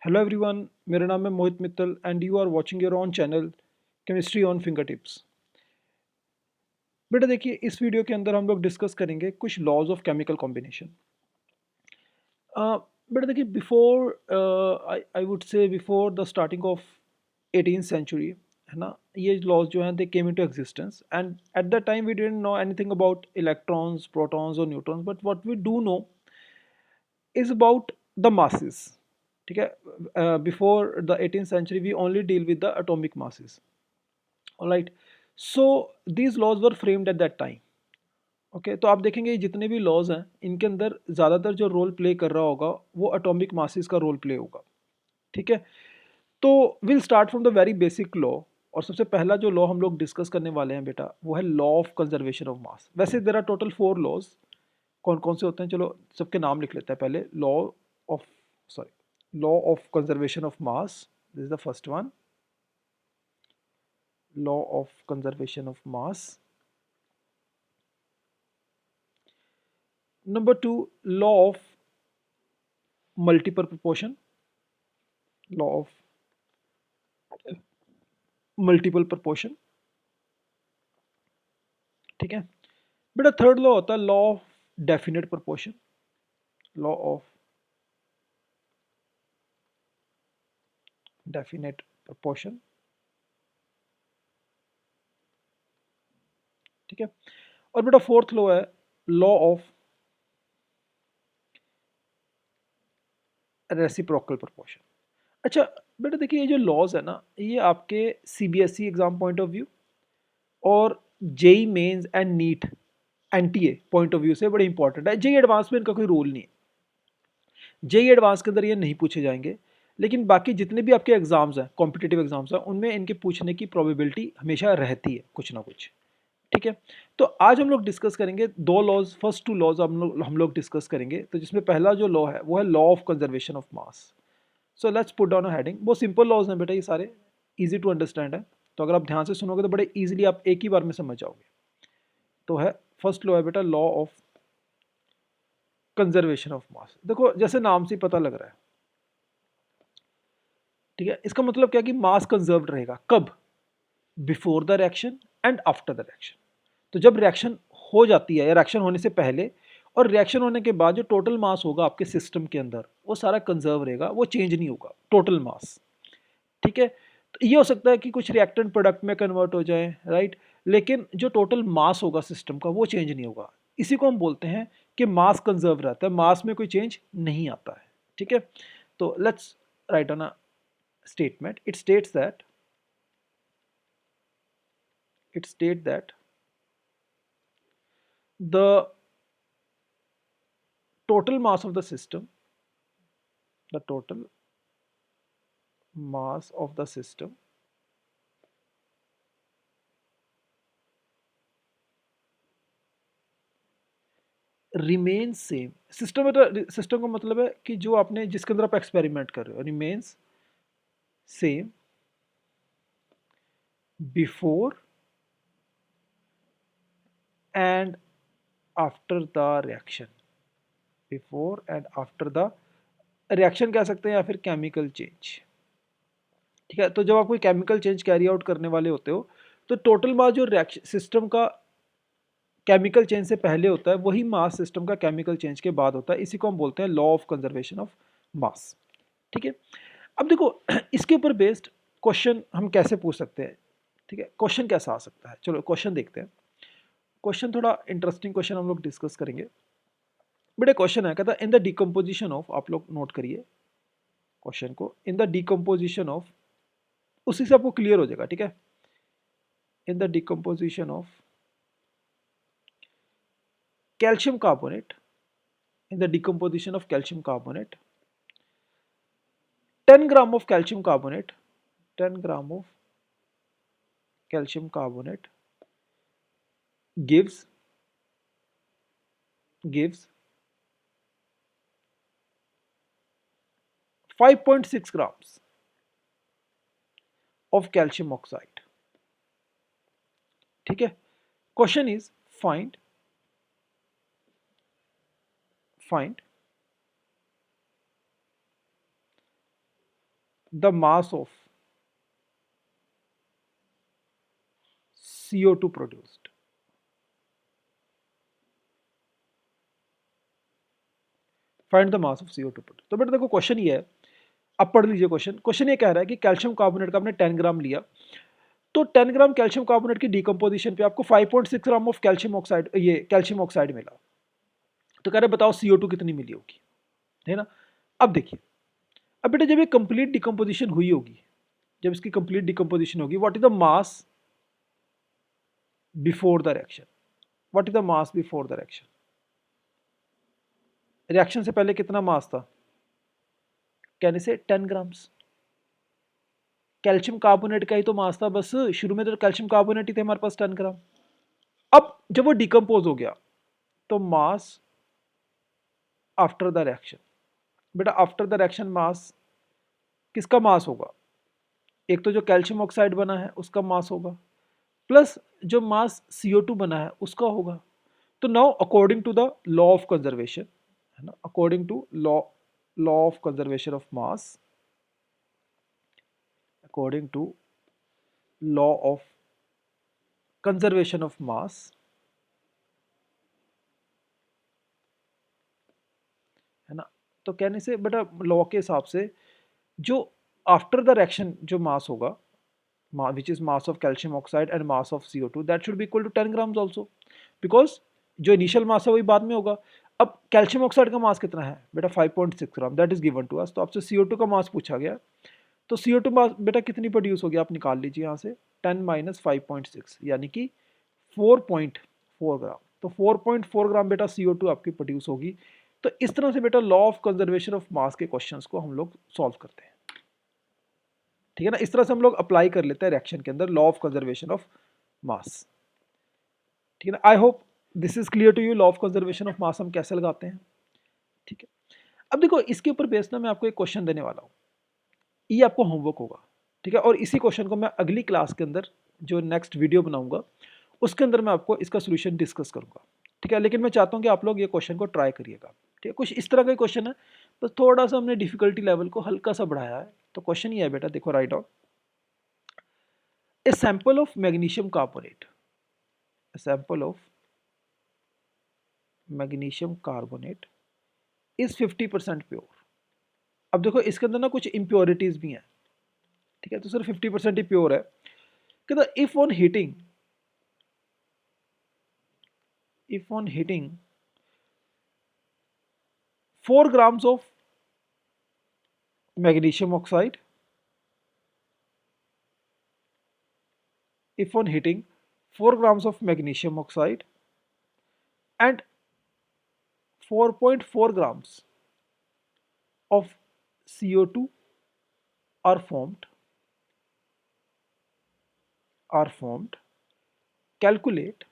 Hello everyone, मेरा नाम है Mohit Mittal and you are watching your own channel chemistry on fingertips. बेटा देखिए, इस वीडियो के अंदर हम लोग डिस्कस करेंगे कुछ लॉज ऑफ केमिकल कॉम्बिनेशन। बेटा देखिए, before I would say before the starting of 18th century, है ना, ये लॉज जो हैं they came into existence and at that time we didn't know anything about electrons, protons और neutrons, but what we do know is about the masses. ठीक है, बिफोर द 18th century we only deal with the atomic masses. All right, so these laws were framed at that time. Okay, तो आप देखेंगे ये जितने भी लॉज हैं इनके अंदर ज़्यादातर जो रोल प्ले कर रहा होगा वो एटॉमिक मासेस का रोल प्ले होगा। ठीक है, तो will start from the very basic law. और सबसे पहला जो लॉ हम लोग डिस्कस करने वाले हैं बेटा वो है लॉ ऑफ कंजर्वेशन ऑफ मास। वैसे देर आर टोटल 4 लॉज। कौन कौन से होते हैं, चलो सबके नाम लिख लेते हैं पहले। Of law of conservation of mass, this is the first one, law of conservation of mass. Number 2, law of multiple proportion, law of multiple proportion. ठीक है बेटा, थर्ड लॉ होता है law of definite proportion, law of definite proportion. ठीक है, और बेटा fourth law है लॉ ऑफ रेसिप्रोकल प्रोपोर्शन। अच्छा बेटा देखिए, ये जो लॉज है ना ये आपके CBSE exam point of view और JEE Mains and NEET NTA point of view से बड़े इंपॉर्टेंट है। जेई एडवांस में इनका कोई रोल नहीं है, जेई एडवांस के अंदर ये नहीं पूछे जाएंगे, लेकिन बाकी जितने भी आपके एग्जाम्स हैं, कॉम्पिटिटिव एग्जाम्स हैं, उनमें इनके पूछने की प्रोबेबिलिटी हमेशा रहती है कुछ ना कुछ। ठीक है, तो आज हम लोग डिस्कस करेंगे दो लॉज, फर्स्ट 2 लॉज हम लोग डिस्कस करेंगे। तो जिसमें पहला जो लॉ है वो है law of conservation of mass. So let's put down a heading. बहुत सिंपल लॉज हैं बेटा, ये सारे इजी टू अंडरस्टैंड है, तो अगर आप ध्यान से सुनोगे तो बड़े इजीली आप एक ही बार में समझ जाओगे। तो है फर्स्ट लॉ है बेटा लॉ ऑफ कंजर्वेशन ऑफ मास। देखो जैसे नाम से पता लग रहा है, ठीक है, इसका मतलब क्या कि मास कंजर्व्ड रहेगा कब? Before the reaction and after the reaction. तो जब रिएक्शन हो जाती है या रिएक्शन होने से पहले और रिएक्शन होने के बाद जो टोटल मास होगा आपके सिस्टम के अंदर वो सारा कंजर्व रहेगा, वो चेंज नहीं होगा, टोटल मास। ठीक है, तो ये हो सकता है कि कुछ रिएक्टेंट प्रोडक्ट में कन्वर्ट हो जाए, राइट, लेकिन जो टोटल मास होगा सिस्टम का वो चेंज नहीं होगा। इसी को हम बोलते हैं कि मास कंजर्व रहता है, मास में कोई चेंज नहीं आता है। ठीक है, तो let's write on a statement. It states that the total mass of the system, the total mass of the system remains same. System में सिस्टम का मतलब है कि जो आपने जिसके अंदर आप एक्सपेरिमेंट कर रहे हो, remains same before and after the reaction, before and after the reaction कह सकते हैं या फिर केमिकल चेंज। ठीक है, तो जब आप कोई केमिकल चेंज कैरी आउट करने वाले होते हो तो टोटल मास जो रिएक्शन सिस्टम का केमिकल चेंज से पहले होता है वही मास सिस्टम का केमिकल चेंज के बाद होता है। इसी को हम बोलते हैं law of conservation of mass. ठीक है, अब देखो इसके ऊपर बेस्ड क्वेश्चन हम कैसे पूछ सकते हैं। ठीक है, क्वेश्चन कैसा आ सकता है, चलो क्वेश्चन देखते हैं। क्वेश्चन थोड़ा इंटरेस्टिंग क्वेश्चन हम लोग डिस्कस करेंगे। बड़े क्वेश्चन है, कहता है इन द डिकम्पोजिशन ऑफ, आप लोग नोट करिए क्वेश्चन को, इन द डिकम्पोजिशन ऑफ, उसी से आपको क्लियर हो जाएगा। ठीक है, in the decomposition of calcium carbonate, in the decomposition of calcium carbonate, 10 gram of calcium carbonate, 10 gram of calcium carbonate gives 5.6 grams of calcium oxide. ठीक है, question is find the mass of CO2 produced. Find the mass of CO2 produce. तो बेटा देखो question ये है, अब पढ़ लीजिए क्वेश्चन। क्वेश्चन ये कह रहा है कि कैल्शियम कार्बोनेट का आपने 10 ग्राम लिया, तो 10 ग्राम कैल्शियम कार्बोनेट की डिकम्पोजिशन पे आपको 5.6 ग्राम ऑफ कैल्शियम ऑक्साइड, ये कैल्शियम ऑक्साइड मिला। तो कह रहे बताओ CO2 कितनी मिली होगी, है ना। अब देखिए, अब बेटा जब ये कंप्लीट डिकम्पोजिशन हुई होगी, जब इसकी कंप्लीट डिकम्पोजिशन होगी, what is the mass before the reaction, what is the mass before the reaction, reaction से पहले कितना मास था, कहने से 10 ग्राम्स। कैल्शियम कार्बोनेट का ही तो मास था, बस शुरू में तो कैल्शियम कार्बोनेट ही थे हमारे पास 10 ग्राम। अब जब वो डिकम्पोज हो गया तो मास आफ्टर द रिएक्शन, बेटा आफ्टर द रिएक्शन मास किसका मास होगा, एक तो जो कैल्शियम ऑक्साइड बना है उसका मास होगा, प्लस जो मास CO2 बना है उसका होगा। तो now according to the law of conservation, है ना, according to law law of conservation of mass, according to law of conservation of mass, है ना। तो कहने से बेटा लॉ के हिसाब से जो आफ्टर द रिएक्शन जो मास होगा, which is mass of calcium oxide and mass of CO2, that should be equal to 10 grams also, because जो इनिशियल मास है वही बाद में होगा। अब कैल्शियम ऑक्साइड का मास कितना है बेटा, 5.6 gram, that is given to us. तो आपसे CO2 का मास पूछा गया, तो CO2 मास बेटा कितनी प्रोड्यूस होगी, आप निकाल लीजिए यहाँ से, 10 माइनस 5.6 यानी कि 4.4 ग्राम। तो 4.4 ग्राम बेटा CO2 आपकी प्रोड्यूस होगी। तो इस तरह से बेटा लॉ ऑफ कंजर्वेशन ऑफ मास के क्वेश्चंस को हम लोग सॉल्व करते हैं, ठीक है ना। इस तरह से हम लोग अप्लाई कर लेते हैं रिएक्शन के अंदर law of conservation of mass, ठीक है ना। I hope this is clear to you, law of conservation of mass हम कैसे लगाते हैं, ठीक है। अब देखो इसके ऊपर बेस ना मैं आपको एक क्वेश्चन देने वाला हूँ, ये आपको होमवर्क होगा, ठीक है। और इसी क्वेश्चन को मैं अगली क्लास के अंदर जो नेक्स्ट वीडियो बनाऊंगा उसके अंदर मैं आपको इसका सोल्यूशन डिस्कस करूंगा, ठीक है। लेकिन मैं चाहता हूँ कि आप लोग ये क्वेश्चन को ट्राई करिएगा, ठीक है। कुछ इस तरह का क्वेश्चन है, बस थोड़ा सा हमने डिफिकल्टी लेवल को हल्का सा बढ़ाया है। तो क्वेश्चन ये है बेटा, देखो write down, a sample of magnesium carbonate, a sample of magnesium carbonate is 50% pure. अब देखो इसके अंदर ना कुछ इम्प्योरिटीज भी हैं, ठीक है। तो सिर्फ 50% ही प्योर है। कहता if on heating 4 grams of magnesium oxide, if on heating 4 grams of magnesium oxide and 4.4 grams of CO2 are formed, calculate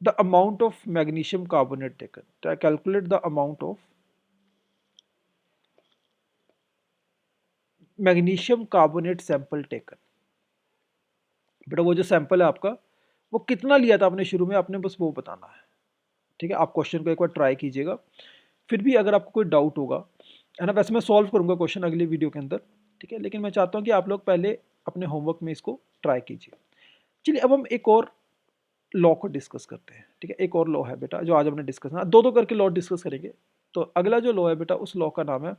the amount of magnesium carbonate taken, calculate the amount of magnesium carbonate sample taken. बेटा वो जो sample है आपका वो कितना लिया था आपने शुरू में, आपने बस वो बताना है, ठीक है। आप क्वेश्चन को एक बार ट्राई कीजिएगा, फिर भी अगर आपको कोई डाउट होगा, है ना, वैसे मैं सॉल्व करूंगा क्वेश्चन अगली वीडियो के अंदर, ठीक है। लेकिन मैं चाहता हूँ कि आप लोग पहले अपने होमवर्क में इसको ट्राई कीजिए। चलिए अब हम एक और लॉ को डिस्कस करते हैं, ठीक है। एक और लॉ है बेटा जो आज हमने डिस्कस करना, दो दो करके लॉ डिस्कस करेंगे। तो अगला जो लॉ है बेटा उस लॉ का नाम है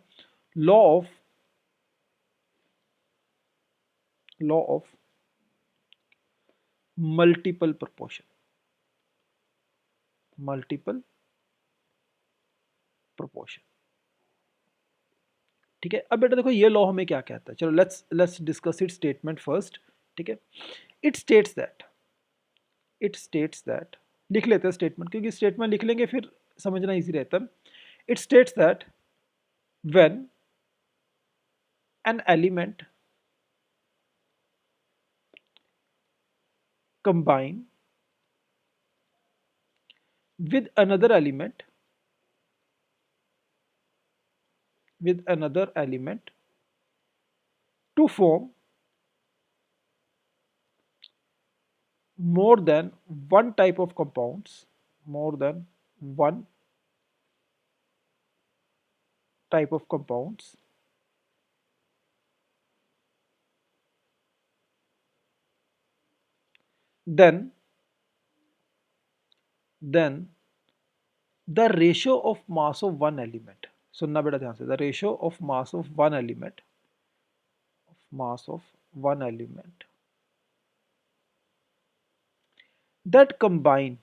law of multiple proportion, multiple proportion, ठीक है। अब बेटा देखो ये लॉ हमें क्या कहता है, चलो let's discuss it statement first, ठीक है। इट स्टेट्स दैट, लिख लेते हैं स्टेटमेंट, क्योंकि स्टेटमेंट लिख लेंगे फिर समझना इजी रहता है। It states that when an element combine with another element to form more than one type of compounds, more than one type of compounds, then then the ratio of mass of one element, सुनना बेटा ध्यान से, the ratio of mass of one element, mass of one element that combine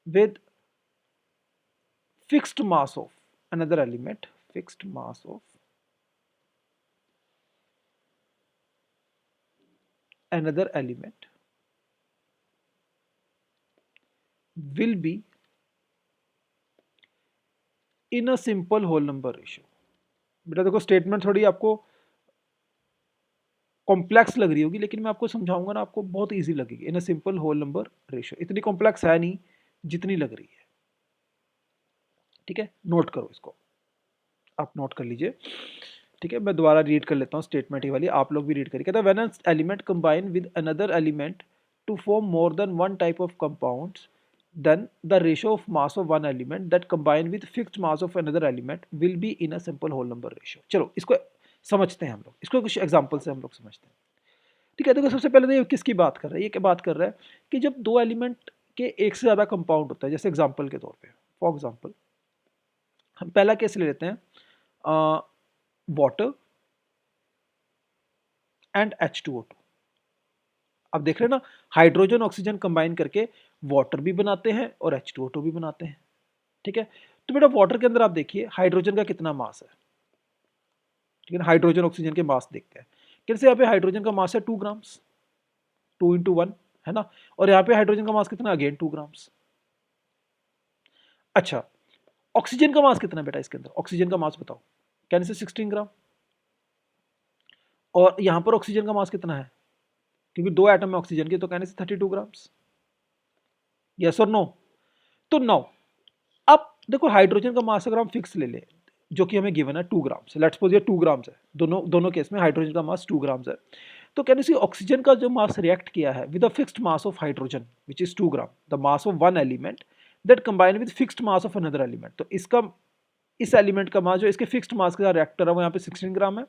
with fixed mass of another element, fixed mass of another element will be in a simple whole number ratio. बेटा देखो statement थोड़ी आपको complex लग रही होगी, लेकिन मैं आपको समझाऊंगा ना, आपको बहुत इजी लगेगी। In a simple whole number ratio, इतनी कॉम्प्लेक्स है नहीं जितनी लग रही है, ठीक है। नोट करो इसको, आप नोट कर लीजिए, ठीक है। मैं दोबारा रीड कर लेता हूँ स्टेटमेंट ही वाली, आप लोग भी रीड करिए। कहता है when an element combine with another element to form more than one type of compounds, then the ratio of mass of one element that combine with fixed mass of another element will be in a simple whole number ratio। चलो इसको समझते हैं हम लोग, इसको कुछ example से हम लोग समझते हैं, ठीक है। देखो सबसे पहले तो ये किसकी बात कर रहा है, ये क्या बात कर रहा है कि जब दो एलिमेंट के एक से ज़्यादा कंपाउंड होता है, जैसे एग्जांपल के तौर पे, फॉर एग्जांपल हम पहला केस ले लेते हैं, वाटर एंड H2O2। अब देख रहे हैं ना, हाइड्रोजन ऑक्सीजन कंबाइन करके वाटर भी बनाते हैं और H2O2 भी बनाते हैं, ठीक है। तो बेटा वाटर के अंदर आप देखिए हाइड्रोजन का कितना मास है, ठीक है। हाइड्रोजन ऑक्सीजन के मास देखते हैं, कैसे यहाँ पे हाइड्रोजन का मास है 2 ग्राम्स, 2 × 1 है ना, और यहाँ पे हाइड्रोजन का मास कितना, अगेन 2 ग्राम्स। अच्छा, ऑक्सीजन का मास कितना है बेटा इसके अंदर, ऑक्सीजन का मास बताओ, कहने से 16 ग्राम, और यहाँ पर ऑक्सीजन का मास कितना है, क्योंकि 2 एटम है ऑक्सीजन के, तो कहने से 32 ग्राम्स। यस और नो? तो नो, अब देखो हाइड्रोजन का मास अगर हम फिक्स ले लें, जो कि हमें गिवन है 2 ग्राम्स, लेट्स सपोज ये 2 ग्राम्स है, दोनों केस में हाइड्रोजन का मास 2 ग्राम्स है, तो कहने से ऑक्सीजन का जो मास रिएक्ट किया है with a fixed mass of hydrogen which is 2 gram, the mass of one element that combine with fixed mass of another element, तो इसका इस एलिमेंट का मास जो इसके फिक्स्ड मास के साथ रिएक्टर है वो यहाँ पे 16 ग्राम है,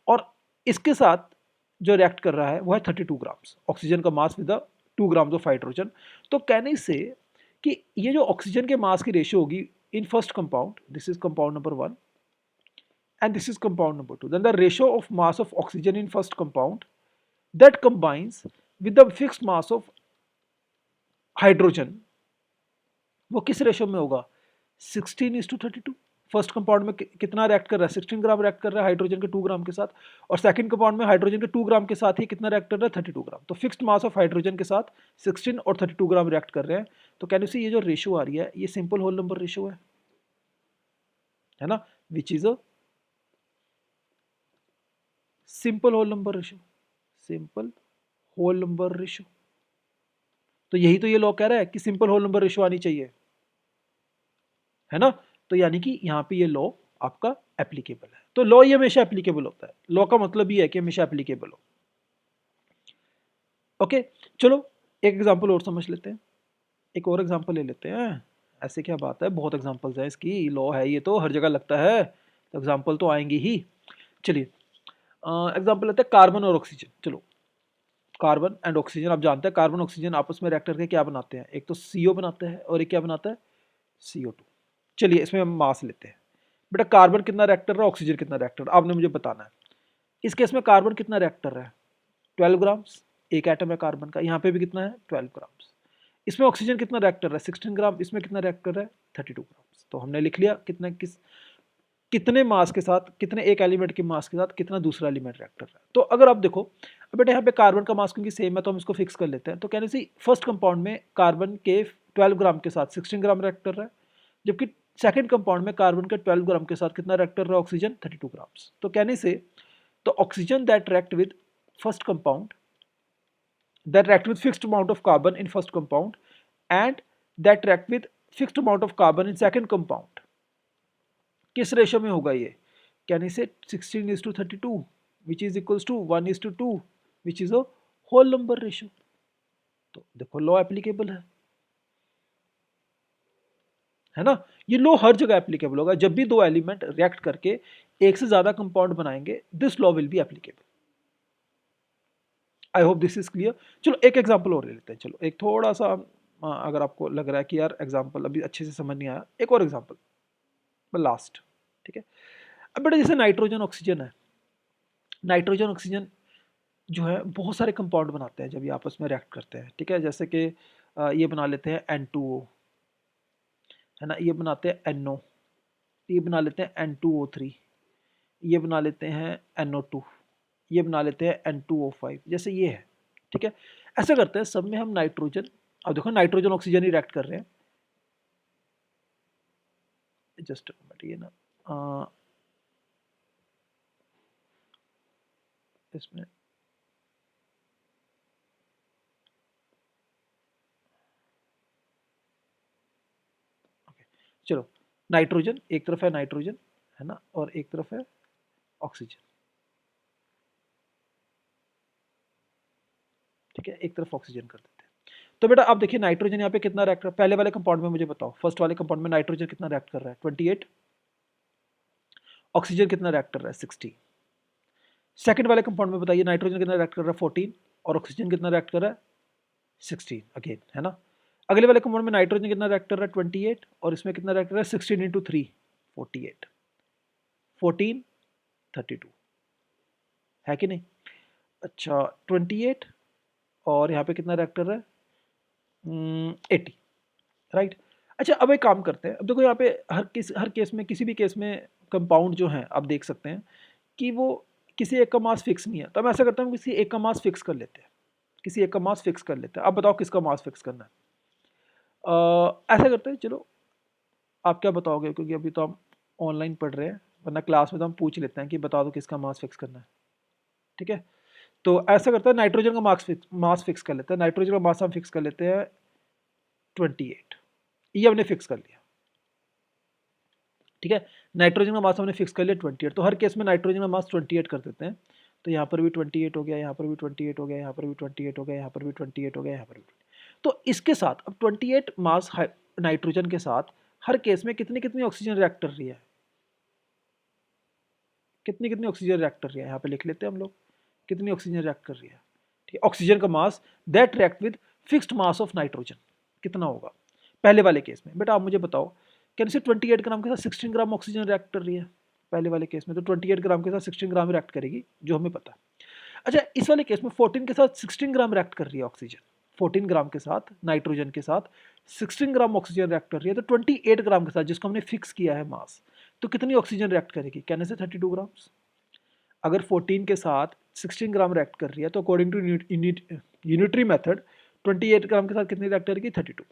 और इसके साथ जो रिएक्ट कर रहा है वो है 32 ग्राम्स, ऑक्सीजन का mass with 2 grams of hydrogen. तो कहने से कि ये जो ऑक्सीजन के मास की रेशियो होगी in first compound, this is compound number 1 and this is compound number 2, then the ratio of mass of oxygen in first compound that combines with the fixed mass of hydrogen, वो किस ratio में होगा, 16:32। First compound में कितना react कर रहा है, 16 ग्राम react कर रहा है हाइड्रोजन के 2 ग्राम के साथ, और सेकंड कंपाउंड में हाइड्रोजन के 2 ग्राम के साथ ही कितना रिएक्ट कर रहा है, 32 ग्राम। तो फिक्स्ड मास ऑफ हाइड्रोजन के साथ 16 और 32 ग्राम रिएक्ट कर रहे हैं, तो कहने से ये जो रेशियो आ रही है ये सिंपल होल नंबर रेशियो है ना, which is a simple whole number ratio, simple whole number ratio. तो यही तो ये लॉ कह रहा है कि सिंपल होल नंबर रेशियो आनी चाहिए, है ना। तो यानी कि यहाँ पे ये लॉ आपका एप्लीकेबल है, तो लॉ ये हमेशा एप्लीकेबल होता है, लॉ का मतलब ये है कि हमेशा एप्लीकेबल हो। ओके, चलो एक एग्जांपल और समझ लेते हैं, एक और एग्जांपल ले लेते हैं। ऐसे क्या बात है, बहुत एग्जांपल्स है, इसकी लॉ है ये तो हर जगह लगता है, तो एग्जांपल तो आएंगे ही। चलिए एग्जांपल लेते हैं कार्बन और ऑक्सीजन। चलो कार्बन एंड ऑक्सीजन, आप जानते हैं कार्बन ऑक्सीजन आपस में रिएक्ट करके क्या बनाते हैं, एक तो CO बनाते हैं और एक क्या बनाता है, CO2। चलिए इसमें हम मास लेते हैं, बेटा कार्बन कितना रिएक्ट कर रहा है, ऑक्सीजन कितना रिएक्ट कर रहा है, आपने मुझे बताना है। इस केस में कार्बन कितना रिएक्ट कर रहा है, 12 ग्राम्स, एक एटम है कार्बन का, यहाँ पे भी कितना है 12 ग्राम्स। इसमें ऑक्सीजन कितना रिएक्ट कर रहा है 16 ग्राम, इसमें कितना रिएक्ट कर रहा है 32 ग्राम्स। तो हमने लिख लिया कितना कितने मास के साथ, कितने एक एलिमेंट के मास के साथ कितना दूसरा एलिमेंट रिएक्ट कर रहा है। तो अगर आप देखो अब बेटा यहाँ पे कार्बन का मास क्योंकि सेम है तो हम इसको फिक्स कर लेते हैं, तो कहने से फर्स्ट कंपाउंड में कार्बन के 12 ग्राम के साथ 16 ग्राम रिएक्ट कर रहा है, जबकि सेकंड कंपाउंड में कार्बन के 12 ग्राम के साथ कितना रिएक्ट कर रहा है ऑक्सीजन 32 ग्राम्स। तो कहने से तो oxygen that react with first compound that react with fixed amount of carbon in first compound and that react with fixed amount of carbon in second compound, किस रेशो में होगा ये, कहने से 16:32 which is equals to 1:2 which is a whole number ratio। तो देखो law applicable है, है ना। ये लॉ हर जगह एप्लीकेबल होगा, जब भी दो एलिमेंट रिएक्ट करके एक से ज्यादा कंपाउंड बनाएंगे, this law will be applicable. I hope this is clear. चलो एक एग्जांपल और ले लेते हैं, चलो एक थोड़ा सा अगर आपको लग रहा है कि यार एग्जांपल अभी अच्छे से समझ नहीं आया, एक और एग्जांपल लास्ट। ठीक है, अब बेटा जैसे नाइट्रोजन ऑक्सीजन है, नाइट्रोजन ऑक्सीजन जो है बहुत सारे कंपाउंड बनाते हैं जब ये आपस में रिएक्ट करते हैं। ठीक है, जैसे कि ये बना लेते हैं N2O, है ना, ये बनाते हैं NO, ये बना लेते हैं N2O3, ये बना लेते हैं NO2, ये बना लेते हैं N2O5, जैसे ये है। ठीक है, ऐसा करते हैं सब में हम नाइट्रोजन, अब देखो नाइट्रोजन ऑक्सीजन ही रिएक्ट कर रहे हैं, जस्ट ये ना इसमें ओके, चलो नाइट्रोजन एक तरफ है, नाइट्रोजन है ना, और एक तरफ है ऑक्सीजन। ठीक है, एक तरफ ऑक्सीजन कर देते हैं। तो बेटा आप देखिए नाइट्रोजन यहाँ पे कितना रिएक्ट कर रहा है, पहले वाले कंपाउंड में मुझे बताओ, फर्स्ट वाले कंपाउंड में नाइट्रोजन कितना रिएक्ट कर रहा है 28, ऑक्सीजन कितना रिएक्ट कर रहा है 60। सेकंड वाले कंपाउंड में बताइए नाइट्रोजन कितना रिएक्ट कर रहा है 14 और ऑक्सीजन कितना रिएक्ट कर रहा है 16 अगेन, है ना। अगले वाले कंपाउंड में नाइट्रोजन कितना रिएक्ट कर रहा है 28 और इसमें कितना रिएक्ट कर रहा है 16 इंटू 3 48, 14 32, है कि नहीं। अच्छा 28 और यहाँ पे कितना रिएक्ट कर रहा है 80, राइट। अच्छा अब एक काम करते हैं, अब देखो यहाँ पे हर केस में, किसी भी केस में कंपाउंड जो है आप देख सकते हैं कि वो किसी एक का मास फिक्स नहीं है, तो हम ऐसा करते हैं किसी एक का मास फिक्स कर लेते हैं, किसी एक का मास फिक्स कर लेते हैं। अब बताओ किसका मास फिक्स करना है। ऐसा करते हैं, चलो आप क्या बताओगे, क्योंकि अभी तो हम ऑनलाइन पढ़ रहे हैं, वरना क्लास में तो हम पूछ लेते हैं कि बता दो किसका मास फिक्स करना है। ठीक है, तो ऐसा करते हैं नाइट्रोजन का मास फिक्स कर लेते हैं, नाइट्रोजन का मास हम फिक्स कर लेते हैं 28, ये हमने फिक्स कर लिया। ठीक है, नाइट्रोजन का मास हमने फिक्स कर लिया 28, तो हर केस में नाइट्रोजन का मास 28 कर देते हैं। तो यहाँ पर भी 28 हो गया, यहाँ पर भी 28 हो गया, यहाँ पर भी 28 हो गया, यहाँ पर भी 28 हो गया, यहाँ पर भी 28। तो इसके साथ अब 28 मास नाइट्रोजन के साथ हर केस में कितनी कितनी ऑक्सीजन रिएक्ट कर रही है, कितनी कितनी ऑक्सीजन रिएक्ट कर रही है, यहाँ पे लिख लेते हैं हम लोग कितनी ऑक्सीजन रिएक्ट कर रही है। ठीक है, ऑक्सीजन का mass that react with fixed mass of nitrogen कितना होगा पहले वाले केस में। बेटा आप मुझे बताओ, कैन से 28 ग्राम के साथ 16 ग्राम ऑक्सीजन रिएक्ट कर रही है पहले वाले केस में, तो 28 ग्राम के साथ 16 ग्राम रिएक्ट करेगी जो हमें पता है। अच्छा इस वाले केस में 14 के साथ 16 ग्राम रिएक्ट कर रही है ऑक्सीजन, 14 ग्राम के साथ नाइट्रोजन के साथ 16 ग्राम ऑक्सीजन रिएक्ट कर रही है, तो 28 ग्राम के साथ जिसको हमने फिक्स किया है मास, तो कितनी ऑक्सीजन रिएक्ट करेगी, कहने से 32 ग्राम। अगर 14 के साथ 16 ग्राम रिएक्ट कर रही है तो अकॉर्डिंग टू यूनिटरी मेथड 28 ग्राम के साथ कितनी रिएक्ट करेगी 32।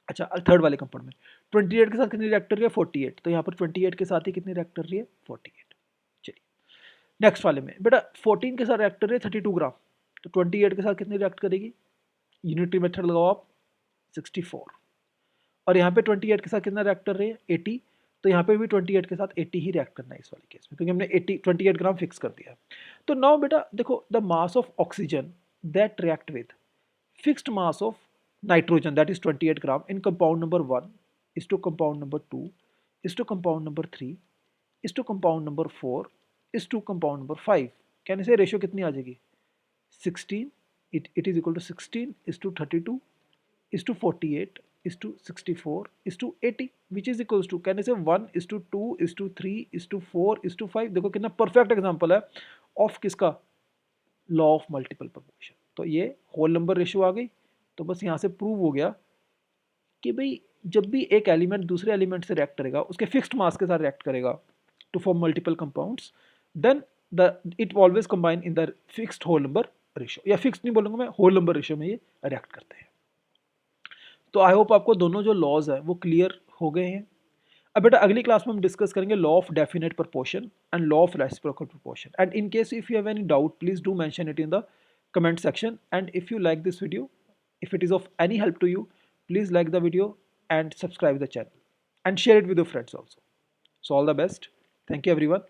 अच्छा थर्ड वाले कंपाउंड में 28 के साथ कितनी रिएक्ट कर रही है 48, तो यहाँ पर 28 के साथ ही कितनी रिएक्ट कर रही है 48। चलिए नेक्स्ट वाले में बेटा 14 के साथ रिएक्ट कर रही है 32 ग्राम, तो 28 के साथ कितनी रिएक्ट करेगी, यूनिटरी मेथड लगाओ आप 64, और यहाँ पे 28 के साथ कितना रिएक्ट कर रही है 80, तो यहाँ पे भी 28 के साथ 80 ही रिएक्ट करना है इस वाले केस में, क्योंकि हमने 28 ग्राम फिक्स कर दिया। तो नाउ बेटा देखो the mass of oxygen that react with fixed mass of nitrogen that is 28 gram in compound number 1 is to compound number 2 is to compound number 3 is to compound number 4 is to compound number 5, कहने से ratio कितनी आ जाएगी 16, it is equal to 16 is to 32 is to 48 is to 64 is to 80 which is equals to कहने से 1 is to 2 is to 3 is to 4 is to 5। देखो कितना perfect example है of किसका, लॉ ऑफ मल्टीपल प्रोपोर्शन। तो ये whole number ratio आ गई, तो बस यहाँ से प्रूव हो गया कि भाई जब भी एक एलिमेंट दूसरे एलिमेंट से रिएक्ट करेगा उसके फिक्स्ड मास के साथ रिएक्ट करेगा to form multiple compounds, then the it always combine in the fixed whole number ratio, या फिक्स्ड नहीं बोलूँगा मैं, होल नंबर रेशियो में ये रिएक्ट करते हैं। तो आई होप आपको दोनों जो लॉज है वो क्लियर हो गए हैं। अब बेटा अगली क्लास में हम डिस्कस करेंगे law of definite proportion and law of reciprocal proportion, and in case if you have any doubt please do mention it in the comment section, and if you like this video, if it is of any help to you, please like the video and subscribe the channel and share it with your friends also. So all the best, thank you everyone.